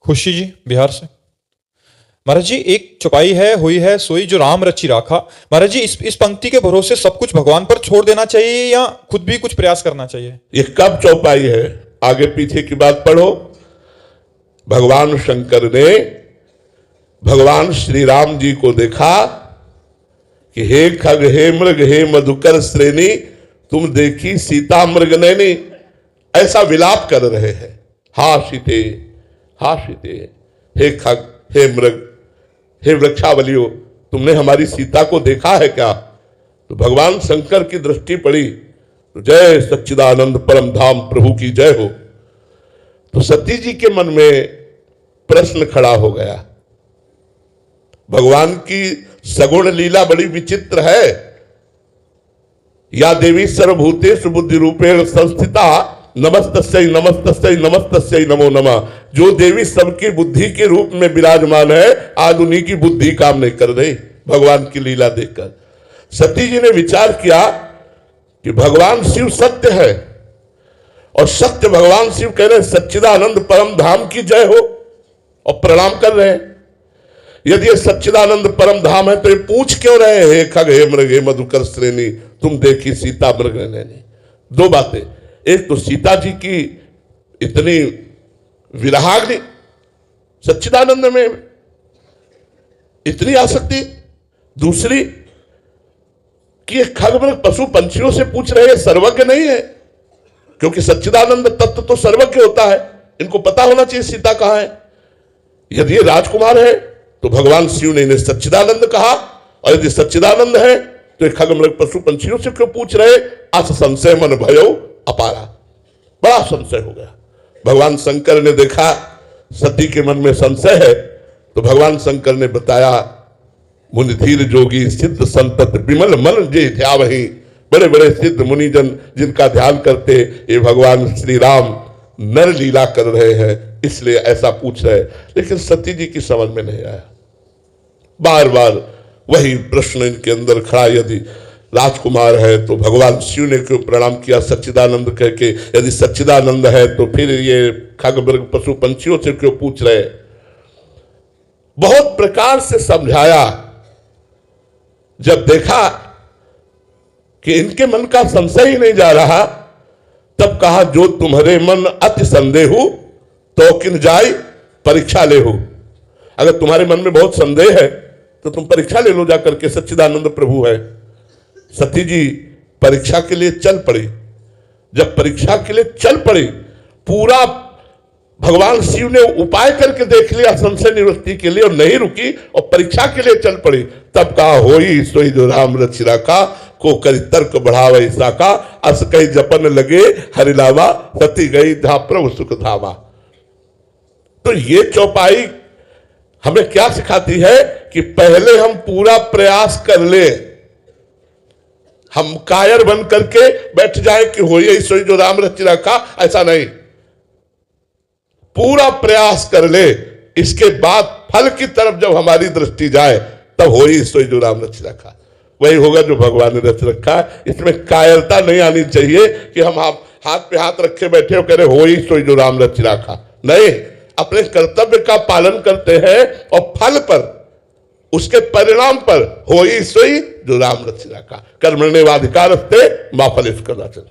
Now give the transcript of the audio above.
खुशी जी बिहार से। महाराज जी, एक चौपाई है हुई है सोई जो राम रचि राखा। महाराज जी, इस पंक्ति के भरोसे सब कुछ भगवान पर छोड़ देना चाहिए या खुद भी कुछ प्रयास करना चाहिए? ये कब चौपाई है? आगे पीछे की बात पढ़ो। भगवान शंकर ने भगवान श्री राम जी को देखा कि हे खग हे मृग हे मधुकर श्रेणी, तुम देखी सीता मृग नैनी, ऐसा विलाप कर रहे हैं। हा सीते, हा सीते, हे खग हे मृग हे वृक्षावलियो, तुमने हमारी सीता को देखा है क्या? तो भगवान शंकर की दृष्टि पड़ी तो जय सच्चिदानंद परम धाम प्रभु की जय हो। तो सती जी के मन में प्रश्न खड़ा हो गया। भगवान की सगुण लीला बड़ी विचित्र है। या देवी सर्वभूतेषु बुद्धि रूपेण संस्थिता नमस्तस्यै नमस्तस्यै नमस्तस्यै नमो नमः। जो देवी सबकी बुद्धि के रूप में विराजमान है, आज उन्हीं की बुद्धि काम नहीं कर रही भगवान की लीला देखकर। सती जी ने विचार किया कि भगवान शिव सत्य है और सत्य भगवान शिव कह रहे सच्चिदानंद परम धाम की जय हो और प्रणाम कर रहे हैं। यदि ये सच्चिदानंद परम धाम है तो ये पूछ क्यों रहे हे खग हे मृग हे मधुकर श्रेणी, तुम देखी सीता मृग नैनी। दो बातें, एक तो सीता जी की इतनी विराग्नि, सच्चिदानंद में इतनी आसक्ति। दूसरी कि ये खग मृग पशु पंछियों से पूछ रहे हैं, सर्वज्ञ नहीं है, क्योंकि सच्चिदानंद तत्व तो सर्वज्ञ होता है, इनको पता होना चाहिए सीता कहां है। यदि ये राजकुमार है तो भगवान शिव ने इन्हें सच्चिदानंद कहा, और यदि सच्चिदानंद है तो खग मृग पशु पंछियों से क्यों पूछ रहे? अस संशय मन भयो अपारा, बड़ा संशय हो गया। भगवान शंकर ने देखा सती के मन में संशय है तो भगवान शंकर ने बताया, मुनि धीर जोगी सिद्ध संतत विमल मन जे ध्यावहि। बड़े बड़े सिद्ध मुनिजन जिनका ध्यान करते ये भगवान श्री राम नर लीला कर रहे हैं, इसलिए ऐसा पूछ रहे। लेकिन सती जी की समझ में नहीं आया। बार बार वही प्रश्न इनके अंदर खड़ा, यदि राजकुमार है तो भगवान शिव ने क्यों प्रणाम किया सच्चिदानंद कह के? यदि सच्चिदानंद है तो फिर ये खग मृग पशु पंछियों से क्यों पूछ रहे? बहुत प्रकार से समझाया। जब देखा कि इनके मन का संशय ही नहीं जा रहा, तब कहा जो तुम्हारे मन अति संदेहु तो किन जाय परीक्षा ले हो। अगर तुम्हारे मन में बहुत संदेह है तो तुम परीक्षा ले लो जाकर के, सच्चिदानंद प्रभु है। सती जी परीक्षा के लिए चल पड़ी। जब परीक्षा के लिए चल पड़ी, पूरा भगवान शिव ने उपाय करके देख लिया संशय निवृत्ति के लिए और नहीं रुकी और परीक्षा के लिए चल पड़ी। तब कहा होई सोई जो राम रचि राखा, को करी तर्क बढ़ावे साका, अस कही जपन लगे हरिलावा, सती गई जहां प्रभु सुख धामा। तो ये चौपाई हमें क्या सिखाती है कि पहले हम पूरा प्रयास कर ले। हम कायर बन करके बैठ जाए कि होई सोई जो राम रचि राखा, ऐसा नहीं। पूरा प्रयास कर ले, इसके बाद फल की तरफ जब हमारी दृष्टि जाए तब होई सोई जो राम रचि राखा, वही होगा जो भगवान ने रच रखा है। इसमें कायरता नहीं आनी चाहिए कि हम हाथ पे हाथ रखे बैठे हो कह रहे होई सोई जो राम रचि राखा। नहीं, अपने कर्तव्य का पालन करते हैं और फल पर, उसके परिणाम पर होई सोई जो राम रचि राखा। कर्मण्येवाधिकारस्ते मा फलेषु कदाचन।